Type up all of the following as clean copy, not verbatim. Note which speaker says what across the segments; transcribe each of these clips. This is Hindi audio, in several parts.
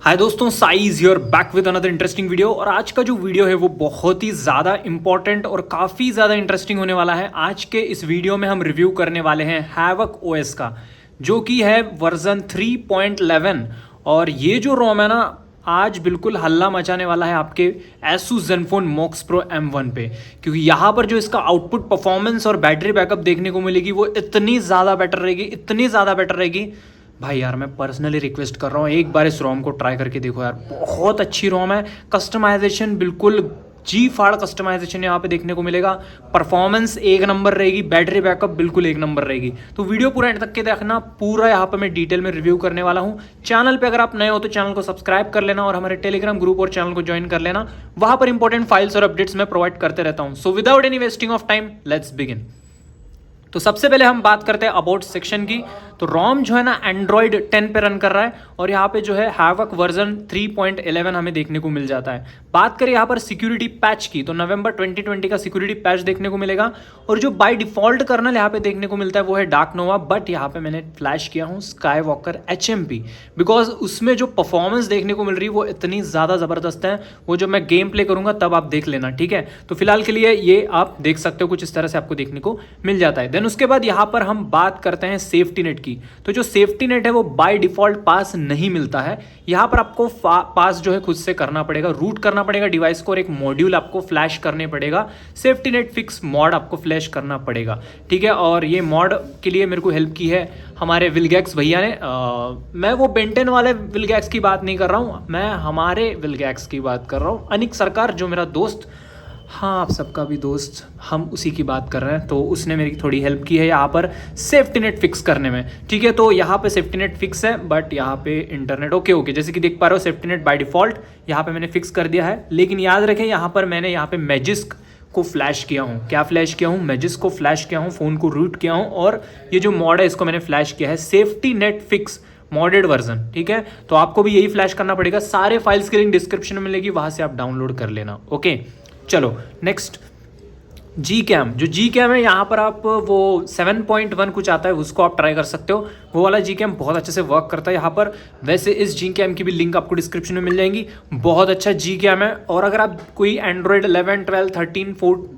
Speaker 1: हाय दोस्तों, size hear back with another interesting video. और आज का जो वीडियो है वो बहुत ही ज़्यादा इंपॉर्टेंट और काफ़ी ज़्यादा इंटरेस्टिंग होने वाला है। आज के इस वीडियो में हम रिव्यू करने वाले हैं हैवक ओएस का, जो कि है वर्जन 3.11। और ये जो रोम है ना, आज बिल्कुल हल्ला मचाने वाला है आपके Asus Zenfone Mox Pro M1 पे, क्योंकि यहाँ पर जो इसका आउटपुट परफॉर्मेंस और बैटरी बैकअप देखने को मिलेगी वो इतनी ज़्यादा बेटर रहेगी, इतनी ज़्यादा बेटर रहेगी भाई। यार मैं पर्सनली रिक्वेस्ट कर रहा हूँ, एक बार इस रोम को ट्राई करके देखो यार, बहुत अच्छी रोम है। कस्टमाइजेशन बिल्कुल जी फाड़ कस्टमाइजेशन यहाँ पे देखने को मिलेगा। परफॉर्मेंस एक नंबर रहेगी, बैटरी बैकअप बिल्कुल एक नंबर रहेगी। तो वीडियो पूरा एंड तक के देखना, पूरा यहाँ पे मैं डिटेल में रिव्यू करने वाला हूँ। चैनल पे अगर आप नए हो तो चैनल को सब्सक्राइब कर लेना और हमारे टेलीग्राम ग्रुप और चैनल को ज्वाइन कर लेना। वहाँ पर इंपॉर्टेंट फाइल्स और अपडेट्स मैं प्रोवाइड करते रहता हूँ। So without any wasting of time, let's begin. तो सबसे पहले हम बात करते हैं अबाउट सेक्शन की। तो रोम जो है ना एंड्रॉयड 10 पे रन कर रहा है और यहाँ पे जो है हैवक वर्जन 3.11 हमें देखने को मिल जाता है। बात करें यहाँ पर सिक्योरिटी पैच की, तो नवंबर 2020 का सिक्योरिटी पैच देखने को मिलेगा। और जो बाय डिफॉल्ट कर्नल यहाँ पे देखने को मिलता है वो है डार्क नोवा, बट यहाँ पे मैंने फ्लैश किया हूँ स्काई वॉकर HMP, बिकॉज उसमें जो परफॉर्मेंस देखने को मिल रही है वो इतनी ज़्यादा ज़बरदस्त है। वो जब मैं गेम प्ले करूँगा तब आप देख लेना, ठीक है। तो फिलहाल के लिए ये आप देख सकते हो, कुछ इस तरह से आपको देखने को मिल जाता है। देन उसके बाद यहाँ पर हम बात करते हैं सेफ्टी नेट की। तो जो सेफ्टी नेट है वो बाय डिफॉल्ट पास नहीं मिलता है। यहाँ पर आपको पास जो है खुद से करना पड़ेगा, रूट करना पड़ेगा डिवाइस को और एक मॉड्यूल आपको फ्लैश करने पड़ेगा। सेफ्टी नेट फिक्स मॉड आपको फ्लैश करना पड़ेगा, ठीक है। और ये मॉड के लिए मेरे को हेल्प की है हमारे विलगैक्स भैया ने। मैं वो बेंटेन वाले विलगैक्स की बात नहीं कर रहा हूँ, मैं हमारे विलगैक्स की बात कर रहा हूँ। अनिक सरकार जो मेरा दोस्त, हाँ आप सबका भी दोस्त, हम उसी की बात कर रहे हैं। तो उसने मेरी थोड़ी हेल्प की है यहाँ पर सेफ्टी नेट फिक्स करने में, ठीक है। तो यहाँ पे सेफ्टी नेट फिक्स है, बट यहाँ पे इंटरनेट ओके जैसे कि देख पा रहे हो सेफ्टी नेट बाय डिफॉल्ट यहाँ पे मैंने फिक्स कर दिया है। लेकिन याद रखें यहाँ पर मैंने यहाँ पे मैजिस्क को फ्लैश किया हूँ। क्या फ्लैश किया हूँ? मैजिस्क को फ्लैश किया हूँ, फ़ोन को रूट किया हूँ और ये जो मॉड है इसको मैंने फ्लैश किया है safety net fix modded version, ठीक है। तो आपको भी यही फ्लैश करना पड़ेगा। सारे फाइल्स की लिंक डिस्क्रिप्शन में मिलेगी, वहाँ से आप डाउनलोड कर लेना, ओके। चलो नेक्स्ट, जी कैम। जो जी कैम है यहाँ पर आप वो 7.1 कुछ आता है, उसको आप ट्राई कर सकते हो। वो वाला जी कैम बहुत अच्छे से वर्क करता है यहाँ पर। वैसे इस जी कैम की भी लिंक आपको डिस्क्रिप्शन में मिल जाएंगी। बहुत अच्छा जी कैम है। और अगर आप कोई एंड्रॉयड 11, 12, 13,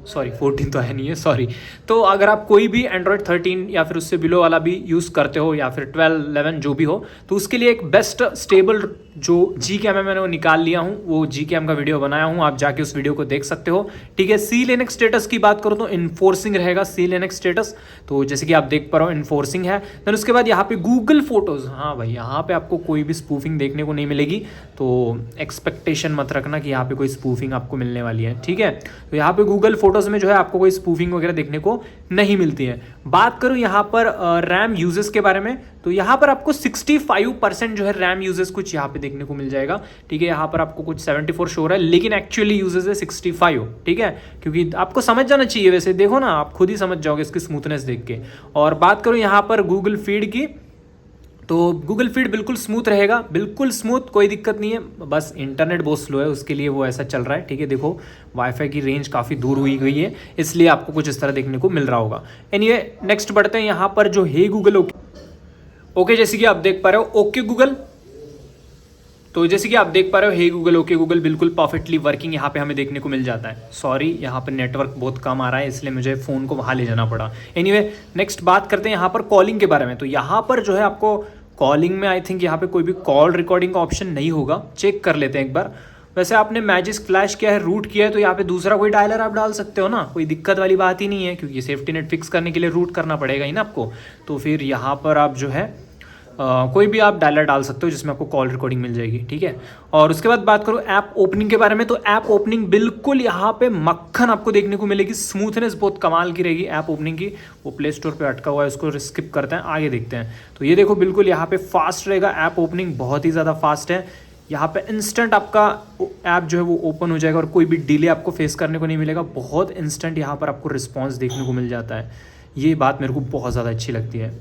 Speaker 1: 14 तो है नहीं है, सॉरी। तो अगर आप कोई भी एंड्रॉयड 13 या फिर उससे बिलो वाला भी यूज़ करते हो या फिर 12, 11 जो भी हो, तो उसके लिए एक बेस्ट स्टेबल जो जी कैम है मैंने वो निकाल लिया हूँ। वो जी कैम का वीडियो बनाया हूँ, आप जाके उस वीडियो को देख सकते हो, ठीक है। सी लिनक्स स्टेटस की बात करो तो इन्फोर्सिंग रहेगा सी लिनक्स स्टेटस, तो जैसे कि आप देख पा रहे हो इन्फोर्सिंग है। देन उसके बाद यहाँ पे गूगल फोटोज, हाँ भाई यहाँ पे आपको कोई भी स्पूफिंग देखने को नहीं मिलेगी, तो एक्सपेक्टेशन मत रखना कि यहाँ पे कोई स्पूफिंग आपको मिलने वाली है, ठीक है। तो यहाँ पे गूगल फोटोज में जो है आपको कोई स्पूफिंग वगैरह देखने को नहीं मिलती है। बात करूँ यहाँ पर रैम यूजेस के बारे में, तो यहाँ पर आपको 65% जो है रैम यूजेस कुछ यहाँ पे देखने को मिल जाएगा, ठीक है। यहाँ पर आपको कुछ 74 शो हो रहा है, लेकिन एक्चुअली यूजेस है 65, ठीक है। क्योंकि आपको समझ जाना चाहिए, वैसे देखो ना, आप खुद ही समझ जाओगे इसकी स्मूथनेस देख के। और बात करूँ यहाँ पर गूगल फीड की, तो गूगल फीड बिल्कुल स्मूथ रहेगा, बिल्कुल स्मूथ, कोई दिक्कत नहीं है। बस इंटरनेट बहुत स्लो है, उसके लिए वो ऐसा चल रहा है, ठीक है। देखो वाईफाई की रेंज काफ़ी दूर हुई गई है, इसलिए आपको कुछ इस तरह देखने को मिल रहा होगा। एनीवे नेक्स्ट बढ़ते हैं यहाँ पर जो हे गूगल ओके जैसे कि आप देख पा रहे हो ओके गूगल। तो जैसे कि आप देख पा रहे हो हे गूगल ओके गूगल बिल्कुल परफेक्टली वर्किंग यहाँ पे हमें देखने को मिल जाता है। सॉरी यहाँ पर नेटवर्क बहुत कम आ रहा है, इसलिए मुझे फ़ोन को वहाँ ले जाना पड़ा। एनीवे नेक्स्ट बात करते हैं यहाँ पर कॉलिंग के बारे में। तो यहाँ पर जो है आपको कॉलिंग में आई थिंक यहाँ पे कोई भी कॉल रिकॉर्डिंग का ऑप्शन नहीं होगा, चेक कर लेते हैं एक बार। वैसे आपने मैजिस्क फ्लैश किया है, रूट किया है, तो यहाँ पे दूसरा कोई डायलर आप डाल सकते हो ना, कोई दिक्कत वाली बात ही नहीं है, क्योंकि सेफ्टी नेट फिक्स करने के लिए रूट करना पड़ेगा ही ना आपको। तो फिर यहाँ पर आप जो है कोई भी आप डायलर डाल सकते हो जिसमें आपको कॉल रिकॉर्डिंग मिल जाएगी, ठीक है। और उसके बाद बात करो ऐप ओपनिंग के बारे में, तो ऐप ओपनिंग बिल्कुल यहाँ पे मक्खन आपको देखने को मिलेगी, स्मूथनेस बहुत कमाल की रहेगी ऐप ओपनिंग की। वो प्ले स्टोर पे अटका हुआ है, उसको स्किप करते हैं, आगे देखते हैं। तो ये देखो बिल्कुल यहाँ पे फास्ट रहेगा, ऐप ओपनिंग बहुत ही ज़्यादा फास्ट है। यहाँ पे इंस्टेंट आपका ऐप जो है वो ओपन हो जाएगा और कोई भी डिले आपको फेस करने को नहीं मिलेगा, बहुत इंस्टेंट यहाँ पर आपको रिस्पॉन्स देखने को मिल जाता है। ये बात मेरे को बहुत ज़्यादा अच्छी लगती है,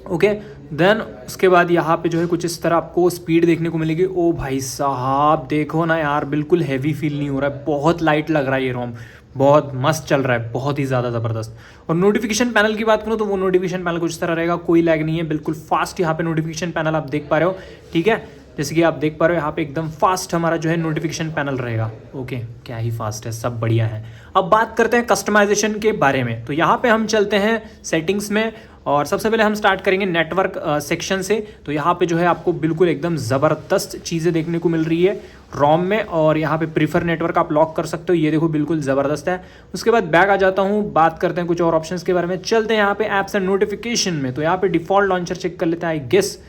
Speaker 1: ओके। देन उसके बाद यहाँ पे जो है कुछ इस तरह आपको स्पीड देखने को मिलेगी। ओ भाई साहब देखो ना यार, बिल्कुल हैवी फील नहीं हो रहा है, बहुत लाइट लग रहा है ये रोम, बहुत मस्त चल रहा है, बहुत ही ज़्यादा ज़बरदस्त। और नोटिफिकेशन पैनल की बात करूँ तो वो नोटिफिकेशन पैनल कुछ इस तरह रहेगा, कोई लैग नहीं है, बिल्कुल फास्ट यहाँ पे नोटिफिकेशन पैनल आप देख पा रहे हो, ठीक है। जैसे कि आप देख पा रहे हो यहाँ पे एकदम फास्ट हमारा जो है नोटिफिकेशन पैनल रहेगा। ओके, क्या ही फास्ट है, सब बढ़िया है। अब बात करते हैं कस्टमाइजेशन के बारे में। तो यहाँ पे हम चलते हैं सेटिंग्स में और सबसे पहले हम स्टार्ट करेंगे नेटवर्क सेक्शन से। तो यहाँ पे जो है आपको बिल्कुल एकदम ज़बरदस्त चीज़ें देखने को मिल रही है रोम में, और यहाँ पे प्रीफर नेटवर्क आप लॉक कर सकते हो, ये देखो बिल्कुल ज़बरदस्त है। उसके बाद बैक आ जाता हूँ, बात करते हैं कुछ और ऑप्शंस के बारे में। चलते हैं यहाँ पे ऐप्स एंड नोटिफिकेशन में। तो यहाँ पे डिफ़ॉल्ट लॉन्चर चेक कर लेते हैं। आई गेस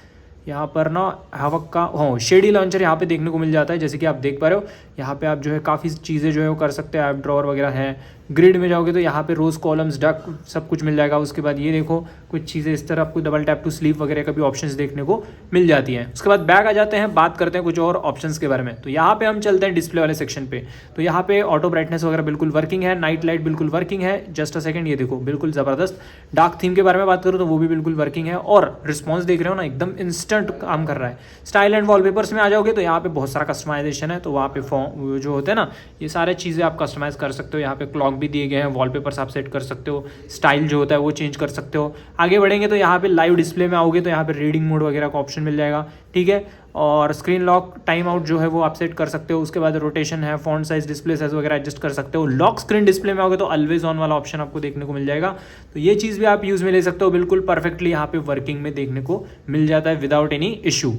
Speaker 1: यहाँ पर ना हैवक का शेडी लॉन्चर यहाँ पे देखने को मिल जाता है। जैसे कि आप देख पा रहे हो यहाँ पे आप जो है काफ़ी चीज़ें जो है वो कर सकते हो, ऐप ड्रॉअर वगैरह है। ग्रिड में जाओगे तो यहाँ पे रोज़ कॉलम्स डक सब कुछ मिल जाएगा। उसके बाद ये देखो कुछ चीज़ें इस तरह आपको डबल टैप टू स्लीप वगैरह का भी ऑप्शंस देखने को मिल जाती हैं। उसके बाद बैक आ जाते हैं, बात करते हैं कुछ और ऑप्शंस के बारे में। तो यहाँ पे हम चलते हैं डिस्प्ले वाले सेक्शन पे। तो यहाँ पे ऑटो ब्राइटनेस वगैरह बिल्कुल वर्किंग है, नाइट लाइट बिल्कुल वर्किंग है। जस्ट अ सेकंड, ये देखो बिल्कुल ज़बरदस्त। डार्क थीम के बारे में बात करूँ तो वो भी बिल्कुल वर्किंग है, और रिस्पॉन्स देख रहे हो ना एकदम इंस्टेंट काम कर रहा है। स्टाइल एंड वॉलपेपर्स में आ जाओगे तो यहाँ पे बहुत सारा कस्टमाइजेशन है। तो वहाँ पे फॉर्म जो होते हैं ना, ये सारे चीज़ें आप कस्टमाइज कर सकते हो। यहाँ पे क्लॉक भी दिए गए हैं, वॉलपेपर्स आप सेट कर सकते हो, स्टाइल जो होता है वो चेंज कर सकते हो। आगे बढ़ेंगे तो यहाँ पे लाइव डिस्प्ले में आओगे तो यहाँ पे रीडिंग मोड वगैरह का ऑप्शन मिल जाएगा, ठीक है। और स्क्रीन लॉक टाइम आउट जो है वो आप सेट कर सकते हो। उसके बाद रोटेशन है, फॉन्ट साइज, डिस्प्ले साइज वगैरह एडजस्ट कर सकते हो। लॉक स्क्रीन डिस्प्ले में आओगे तो ऑलवेज ऑन वाला ऑप्शन आपको देखने को मिल जाएगा। तो ये चीज़ भी आप यूज़ में ले सकते हो, बिल्कुल परफेक्टली यहाँ पे वर्किंग में देखने को मिल जाता है विदाउट एनी इशू।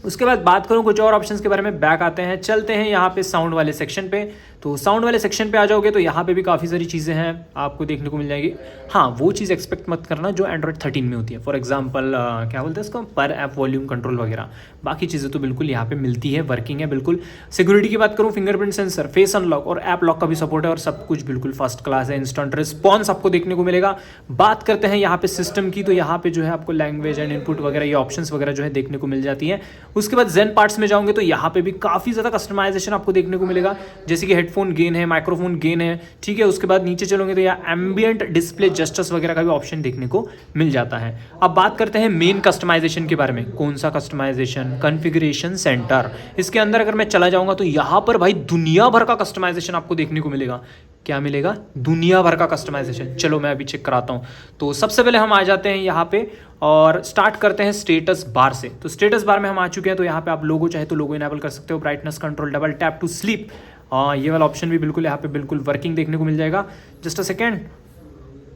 Speaker 1: उसके बाद बात करूँ कुछ और ऑप्शंस के बारे में, बैक आते हैं, चलते हैं यहाँ पे साउंड वाले सेक्शन पे। तो साउंड वाले सेक्शन पे आ जाओगे तो यहाँ पे भी काफ़ी सारी चीज़ें हैं आपको देखने को मिल जाएगी। हाँ, वो चीज़ एक्सपेक्ट मत करना जो एंड्रॉयड 13 में होती है। फॉर एग्जांपल क्या बोलते हैं इसको, पर ऐप वॉल्यूम कंट्रोल वगैरह। बाकी चीज़ें तो बिल्कुल यहाँ पे मिलती है, वर्किंग है बिल्कुल। सिक्योरिटी की बात करूँ, फिंगरप्रिंट सेंसर, फेस अनलॉक और ऐप लॉक का भी सपोर्ट है, और सब कुछ बिल्कुल फर्स्ट क्लास है। इंस्टेंट रिस्पॉन्स आपको देखने को मिलेगा। बात करते हैं यहाँ पे सिस्टम की, तो यहाँ पे जो है आपको लैंग्वेज एंड इनपुट वगैरह ये ऑप्शंस वगैरह जो है देखने को मिल जाती है। उसके बाद जेन पार्ट्स में जाओगे तो यहाँ पे भी काफ़ी ज़्यादा कस्टमाइजेशन आपको देखने को मिलेगा, जैसे कि हेडफोन गेन है, माइक्रोफोन गेन है, ठीक है। उसके बाद नीचे चलोगे तो यहाँ एम्बियंट डिस्प्ले जस्टिस वगैरह का भी ऑप्शन देखने को मिल जाता है। अब बात करते हैं मेन कस्टमाइजेशन के बारे में। कौन सा कस्टमाइजेशन? Configuration centre. इसके अंदर अगर मैं चला जाऊंगा तो यहाँ पर भाई दुनिया भर का कस्टमाइजेशन आपको देखने को मिलेगा। क्या मिलेगा? दुनिया भर का कस्टमाइजेशन। चलो मैं अभी चेक कराता हूँ। तो सबसे पहले हम आ जाते हैं यहाँ पे और स्टार्ट करते हैं स्टेटस बार से। तो स्टेटस बार में हम आ चुके हैं। तो यहाँ पे आप लोगो चाहे तो लोगो इनेबल कर सकते हो, brightness control, double tap to sleep, ये वाला ऑप्शन भी बिल्कुल यहाँ पे बिल्कुल वर्किंग देखने को मिल जाएगा। जस्ट अ सेकेंड,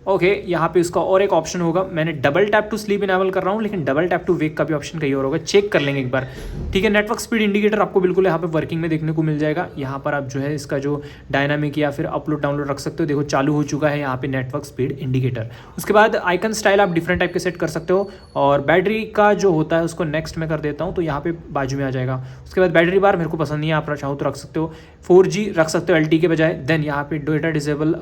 Speaker 1: ओके, यहाँ पे उसका और एक ऑप्शन होगा। मैंने double tap to sleep enable कर रहा हूँ, लेकिन डबल टैप टू वेक का भी ऑप्शन कहीं और होगा, चेक कर लेंगे एक बार, ठीक है। नेटवर्क स्पीड इंडिकेटर आपको बिल्कुल यहाँ पे वर्किंग में देखने को मिल जाएगा। यहाँ पर आप जो है इसका जो डायनामिक या फिर अपलोड डाउनलोड रख सकते हो। देखो चालू हो चुका है यहाँ पे नेटवर्क स्पीड इंडिकेटर। उसके बाद आइकन स्टाइल आप डिफरेंट टाइप के सेट कर सकते हो, और बैटरी का जो होता है उसको नेक्स्ट में कर देता हूँ, तो यहाँ पे बाजू में आ जाएगा। उसके बाद बैटरी बार मेरे को पसंद नहीं है, आप चाहो तो रख सकते हो, 4G रख सकते हो LTE के बजाय। देन यहाँ पे डेटा डिसेबल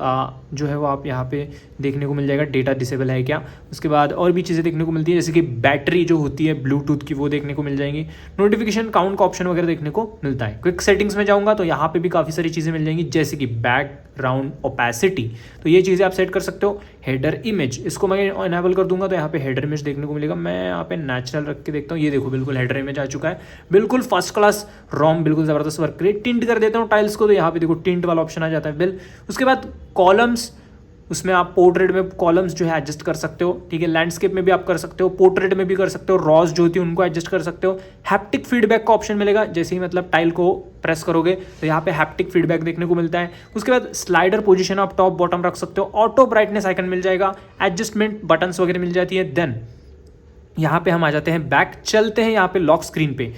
Speaker 1: जो है वो आप यहाँ पे देखने को मिल जाएगा, डेटा डिसेबल है क्या। उसके बाद और भी चीज़ें देखने को मिलती है, जैसे कि बैटरी जो होती है ब्लूटूथ की वो देखने को मिल जाएंगी। नोटिफिकेशन काउंट का ऑप्शन वगैरह देखने को मिलता है। क्विक सेटिंग्स में जाऊंगा तो यहाँ पे भी काफ़ी सारी चीज़ें मिल जाएंगी, जैसे कि बैकग्राउंड ओपेसिटी, तो ये चीज़ें आप सेट कर सकते हो। हेडर इमेज, इसको मैं इनेबल कर दूंगा तो यहाँ पे हेडर इमेज देखने को मिलेगा। मैं यहाँ पे नेचुरल रख के देखता हूँ, ये देखो बिल्कुल हेडर इमेज आ चुका है, बिल्कुल फर्स्ट क्लास रोम, बिल्कुल ज़बरदस्त वर्क करे। टिंट कर देता हूँ टाइल्स को, तो यहाँ पे देखो टिंट वाला ऑप्शन आ जाता है बिल। उसके बाद कॉलम्स, उसमें आप पोर्ट्रेट में कॉलम्स जो है एडजस्ट कर सकते हो, ठीक है। लैंडस्केप में भी आप कर सकते हो, पोर्ट्रेट में भी कर सकते हो, रॉज जो होती है उनको एडजस्ट कर सकते हो। हैप्टिक फीडबैक का ऑप्शन मिलेगा, जैसे ही मतलब टाइल को प्रेस करोगे तो यहाँ पे हैप्टिक फीडबैक देखने को मिलता है। उसके बाद स्लाइडर पोजीशन आप टॉप बॉटम रख सकते हो, ऑटो ब्राइटनेस आइकन मिल जाएगा, एडजस्टमेंट बटन्स वगैरह मिल जाती है। देन यहाँ पे हम आ जाते हैं बैक, चलते हैं यहाँ पे लॉक स्क्रीन पे।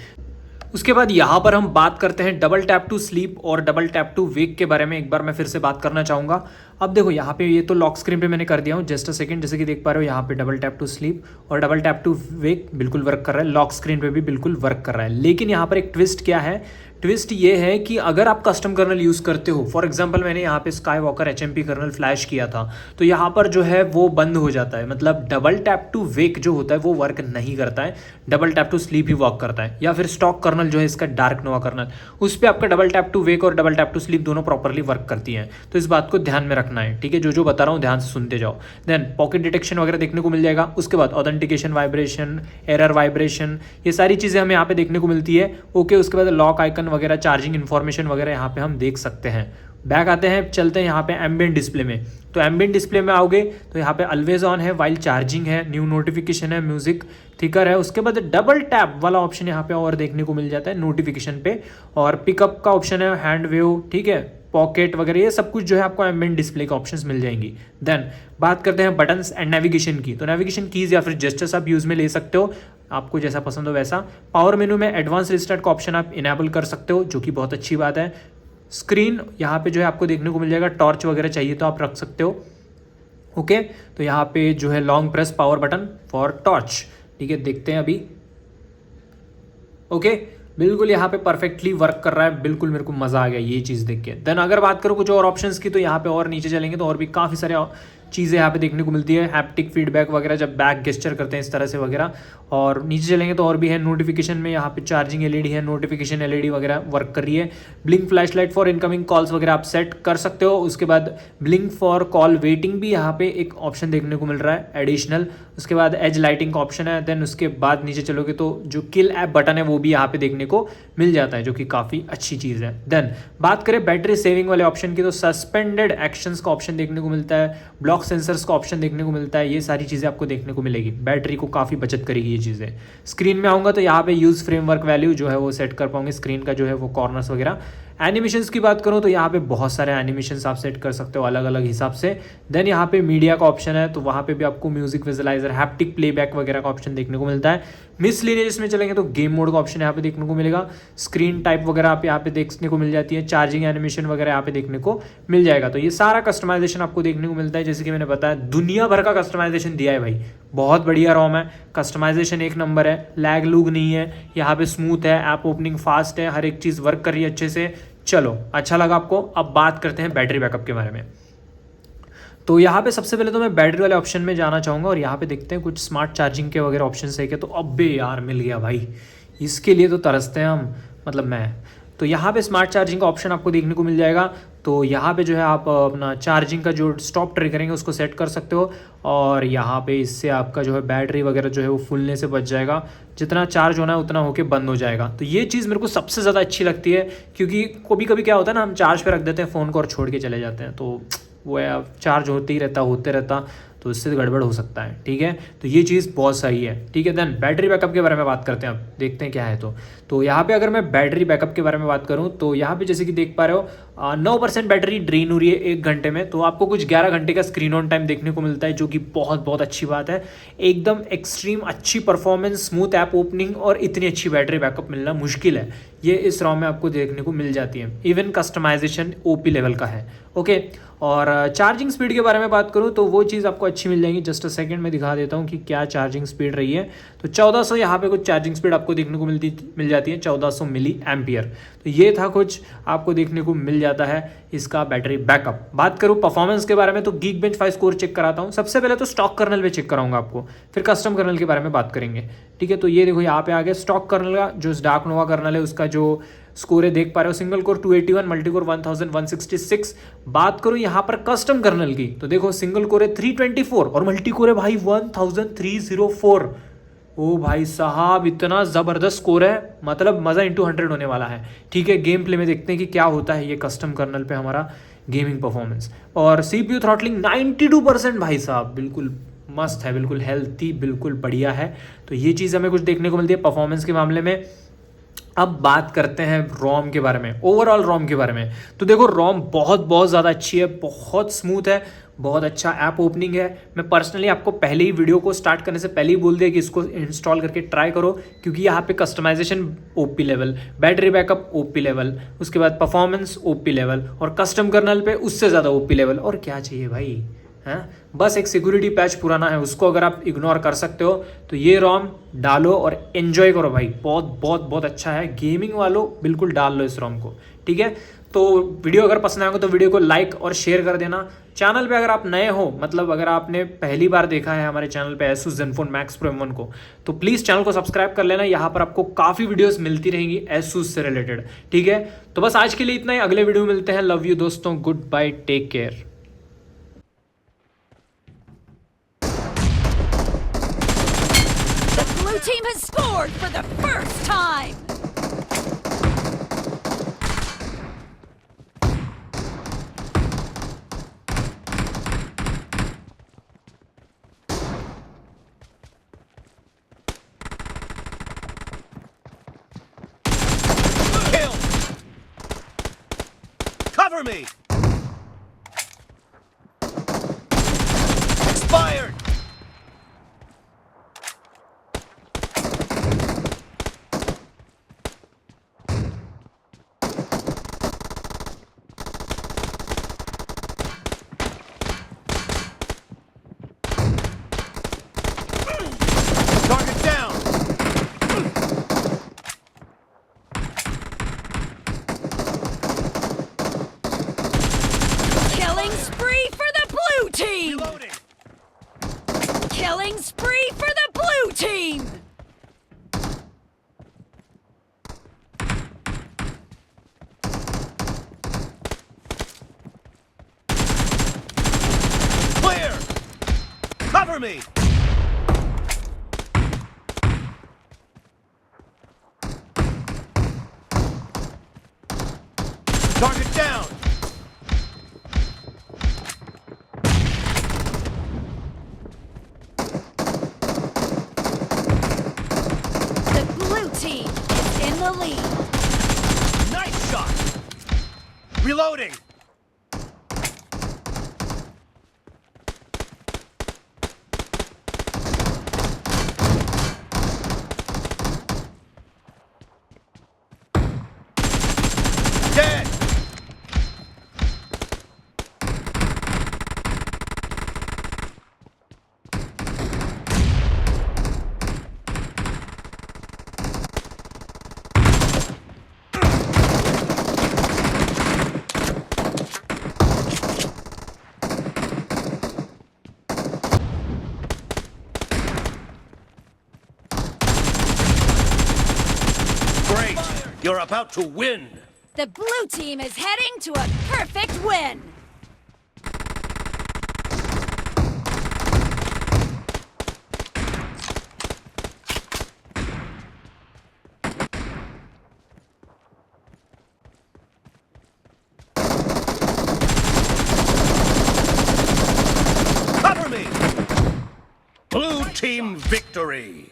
Speaker 1: उसके बाद यहाँ पर हम बात करते हैं डबल टैप टू स्लीप और डबल टैप टू वेक के बारे में। एक बार मैं फिर से बात करना चाहूँगा। अब देखो यहाँ पे ये तो लॉक स्क्रीन पे मैंने कर दिया हूँ, जस्ट अ सेकंड, जैसे कि देख पा रहे हो यहाँ पे डबल टैप टू स्लीप और डबल टैप टू वेक बिल्कुल वर्क कर रहा है, लॉक स्क्रीन पे भी बिल्कुल वर्क कर रहा है। लेकिन यहाँ पर एक ट्विस्ट क्या है, ट्विस्ट ये है कि अगर आप कस्टम कर्नल यूज़ करते हो, फॉर एग्जांपल मैंने यहाँ पे skywalker HMP kernel flash किया था, तो यहाँ पर जो है वो बंद हो जाता है, मतलब डबल टैप टू वेक जो होता है वो वर्क नहीं करता है, डबल टैप टू स्लीप ही वर्क करता है। या फिर स्टॉक कर्नल जो है इसका डार्क नोवा कर्नल, उस पर आपका डबल टैप टू वेक और डबल टैप टू स्लीप दोनों प्रॉपरली वर्क करती हैं। तो इस बात को ध्यान में रखना है, ठीक है। जो बता रहा हूँ ध्यान से सुनते जाओ। देन पॉकेट डिटेक्शन वगैरह देखने को मिल जाएगा। उसके बाद ऑथेंटिकेशन, वाइब्रेशन, एरर वाइब्रेशन, ये सारी चीज़ें हमें यहाँ पे देखने को मिलती है। ओके, उसके बाद लॉक आइकन वगैरह, चार्जिंग इन्फॉर्मेशन वगैरह यहाँ पे हम देख सकते हैं। बैक आते हैं, चलते हैं यहाँ पे एम्बिएंट डिस्प्ले में। तो एम्बिएंट डिस्प्ले में आओगे तो यहाँ पे ऑलवेज ऑन है, वाइल चार्जिंग है, न्यू नोटिफिकेशन है, म्यूजिक, थिकर है। उसके बाद डबल टैप वाला ऑप्शन यहाँ पे और देखने को मिल जाता है नोटिफिकेशन पे, और पिकअप का ऑप्शन है, हैंड वेव, ठीक है, पॉकेट वगैरह, ये सब कुछ जो है आपको एम्बिएंट डिस्प्ले के ऑप्शंस मिल जाएंगी। देन बात करते हैं बटन्स एंड नेविगेशन की। तो नेविगेशन कीज या फिर जेस्चर्स आप यूज में ले सकते हो, आपको जैसा पसंद हो वैसा। पावर मेनू में एडवांस रिस्टार्ट का ऑप्शन आप इनेबल कर सकते हो, जो कि बहुत अच्छी बात है। स्क्रीन यहाँ पे जो है आपको देखने को मिल जाएगा, टॉर्च वगैरह चाहिए तो आप रख सकते हो। ओके, तो यहाँ पे जो है long press power button for torch, ठीक है, देखते हैं अभी। ओके, बिल्कुल यहाँ पे परफेक्टली वर्क कर रहा है, बिल्कुल मेरे को मजा आ गया ये चीज़ देख के। देन अगर बात करो कुछ और ऑप्शंस की, तो यहाँ पे और नीचे चलेंगे तो और भी काफ़ी सारे चीज़ें यहाँ पे देखने को मिलती है, हैप्टिक फीडबैक वगैरह, जब बैक गेस्चर करते हैं इस तरह से वगैरह। और नीचे चलेंगे तो और भी है, नोटिफिकेशन में यहाँ पे चार्जिंग एलईडी है, नोटिफिकेशन एलईडी वगैरह वर्क कर रही है। Blink flash light for incoming calls वगैरह आप सेट कर सकते हो। उसके बाद ब्लिंक फॉर कॉल वेटिंग भी यहाँ पे एक ऑप्शन देखने को मिल रहा है एडिशनल। उसके बाद एज लाइटिंग का ऑप्शन है। देन उसके बाद नीचे चलोगे तो जो किल ऐप बटन है वो भी यहाँ पे देखने को मिल जाता है, जो कि काफ़ी अच्छी चीज़ है। देन बात करें बैटरी सेविंग वाले ऑप्शन की, तो सस्पेंडेड एक्शंस का ऑप्शन देखने को मिलता है, ब्लॉक सेंसर्स का ऑप्शन देखने को मिलता है, ये सारी चीज़ें आपको देखने को मिलेगी। बैटरी को काफ़ी बचत करेगी ये चीज़ें। स्क्रीन में आऊँगा तो यहाँ पे यूज़ फ्रेमवर्क वैल्यू जो है वो सेट कर पाऊंगे, स्क्रीन का जो है वो कॉर्नर्स वगैरह। एनिमेशंस की बात करूँ तो यहाँ पे बहुत सारे एनिमेशंस आप सेट कर सकते हो अलग अलग हिसाब से। देन यहाँ पे मीडिया का ऑप्शन है, तो वहाँ पे भी आपको म्यूजिक विजुअलाइजर, हैप्टिक प्लेबैक वगैरह का ऑप्शन देखने को मिलता है। मिसलिनियस में चलेंगे तो गेम मोड का ऑप्शन यहाँ पे देखने को मिलेगा। स्क्रीन टाइप वगैरह आप यहाँ पे देखने को मिल जाती है, चार्जिंग एनिमेशन वगैरह यहाँ पे देखने को मिल जाएगा। तो ये सारा कस्टमाइजेशन आपको देखने को मिलता है, जैसे कि मैंने बताया दुनिया भर का कस्टमाइजेशन दिया है भाई, बहुत बढ़िया रोम है, कस्टमाइजेशन एक नंबर है, लैग लूग नहीं है, यहाँ पे स्मूथ है, ऐप ओपनिंग फास्ट है, हर एक चीज़ वर्क कर रही है अच्छे से। चलो अच्छा लगा आपको। अब बात करते हैं बैटरी बैकअप के बारे में। तो यहाँ पे सबसे पहले तो मैं बैटरी वाले ऑप्शन में जाना चाहूँगा और यहाँ पे देखते हैं कुछ स्मार्ट चार्जिंग के वगैरह ऑप्शन है क्या। तो अबे यार मिल गया भाई, इसके लिए तो तरसते हैं हम, मतलब मैं। तो यहाँ पे स्मार्ट चार्जिंग का ऑप्शन आपको देखने को मिल जाएगा। तो यहाँ पे जो है आप अपना चार्जिंग का जो स्टॉप ट्रिगर करेंगे उसको सेट कर सकते हो, और यहाँ पे इससे आपका जो है बैटरी वगैरह जो है वो फुलने से बच जाएगा, जितना चार्ज होना है उतना होके बंद हो जाएगा। तो ये चीज़ मेरे को सबसे ज़्यादा अच्छी लगती है, क्योंकि कभी कभी क्या होता है ना, हम चार्ज पे रख देते हैं फ़ोन को और छोड़ के चले जाते हैं, तो वो है चार्ज होते ही रहता होते रहता, तो इससे गड़बड़ हो सकता है, ठीक है। तो ये चीज़ बहुत सही है, ठीक है। देन बैटरी बैकअप के बारे में बात करते हैं, अब देखते हैं क्या है। तो यहाँ पे अगर मैं बैटरी बैकअप के बारे में बात करूँ तो यहाँ पे जैसे कि देख पा रहे हो 9% बैटरी ड्रेन हो रही है 1 घंटे में, तो आपको कुछ 11 घंटे का स्क्रीन ऑन टाइम देखने को मिलता है, जो कि बहुत बहुत अच्छी बात है। एकदम एक्सट्रीम अच्छी परफॉर्मेंस, स्मूथ ऐप ओपनिंग और इतनी अच्छी बैटरी बैकअप मिलना मुश्किल है, ये इस रॉम में आपको देखने को मिल जाती है। इवन कस्टमाइजेशन ओपी लेवल का है, ओके। और चार्जिंग स्पीड के बारे में बात करूँ तो वो चीज़ आपको अच्छी मिल जाएगी। जस्ट अ सेकंड में दिखा देता हूँ कि क्या चार्जिंग स्पीड रही है। तो 1400 यहाँ पे कुछ चार्जिंग स्पीड आपको देखने को मिल जाती है, 1400 मिली एम्पियर। तो ये था कुछ आपको देखने को मिल जाता है इसका बैटरी बैकअप। बात करूँ परफॉर्मेंस के बारे में तो Geekbench 5 स्कोर चेक कराता हूँ। सबसे पहले तो स्टॉक कर्नल पे चेक कराऊंगा आपको, फिर कस्टम कर्नल के बारे में बात करेंगे, ठीक है। तो ये देखो यहाँ पे आ गया स्टॉक कर्नल का, जो डार्क नोवा कर्नल है उसका जो स्कोर है देख पा रहे हो, सिंगल कोर 281, मल्टी कोर 1166। बात करूं यहाँ पर कस्टम कर्नल की तो देखो सिंगल कोर है 324 और मल्टी कोर है भाई 1304। ओ भाई साहब इतना ज़बरदस्त स्कोर है, मतलब मज़ा इंटू 100 होने वाला है, ठीक है। गेम प्ले में देखते हैं कि क्या होता है ये कस्टम कर्नल पे हमारा गेमिंग परफॉर्मेंस। और CPU थ्रॉटलिंग 92% भाई साहब, बिल्कुल मस्त है, बिल्कुल हेल्थी, बिल्कुल बढ़िया है। तो ये चीज़ हमें कुछ देखने को मिलती है परफॉर्मेंस के मामले में। अब बात करते हैं रोम के बारे में, ओवरऑल रोम के बारे में। तो देखो रोम बहुत बहुत ज़्यादा अच्छी है, बहुत स्मूथ है, बहुत अच्छा ऐप ओपनिंग है। मैं पर्सनली आपको पहले ही वीडियो को स्टार्ट करने से पहले ही बोल दिया कि इसको इंस्टॉल करके ट्राई करो, क्योंकि यहाँ पे customization OP level, battery backup OP level, उसके बाद परफॉर्मेंस ओपी लेवल, और कस्टम कर्नल पे उससे ज़्यादा ओपी लेवल। और क्या चाहिए भाई, हैं। बस एक सिक्योरिटी पैच पुराना है, उसको अगर आप इग्नोर कर सकते हो तो ये रोम डालो और एंजॉय करो भाई, बहुत बहुत बहुत अच्छा है। गेमिंग वालों बिल्कुल डाल लो इस रोम को, ठीक है। तो वीडियो अगर पसंद आएगा तो वीडियो को लाइक और शेयर कर देना। चैनल पे अगर आप नए हो, मतलब अगर आपने पहली बार देखा है हमारे चैनल पे Asus Zenfone Max Pro M1 को, तो प्लीज़ चैनल को सब्सक्राइब कर लेना। यहाँ पर आपको काफ़ी वीडियोस मिलती रहेंगी Asus से रिलेटेड, ठीक है। तो बस आज के लिए इतना ही, अगले वीडियो में मिलते हैं। लव यू दोस्तों, good bye, take care.
Speaker 2: Blue team has scored for the first time!
Speaker 3: Cover me! Expired! Target down!
Speaker 2: Killing spree for the blue team!
Speaker 3: Reloading!
Speaker 2: Killing spree for the blue team!
Speaker 3: Clear! Cover me! Target down!
Speaker 2: The blue team is in the lead.
Speaker 3: Nice shot! Reloading! Dead! Great! You're about to win!
Speaker 2: The blue team is heading to a perfect win.
Speaker 3: Cover me! Blue team victory!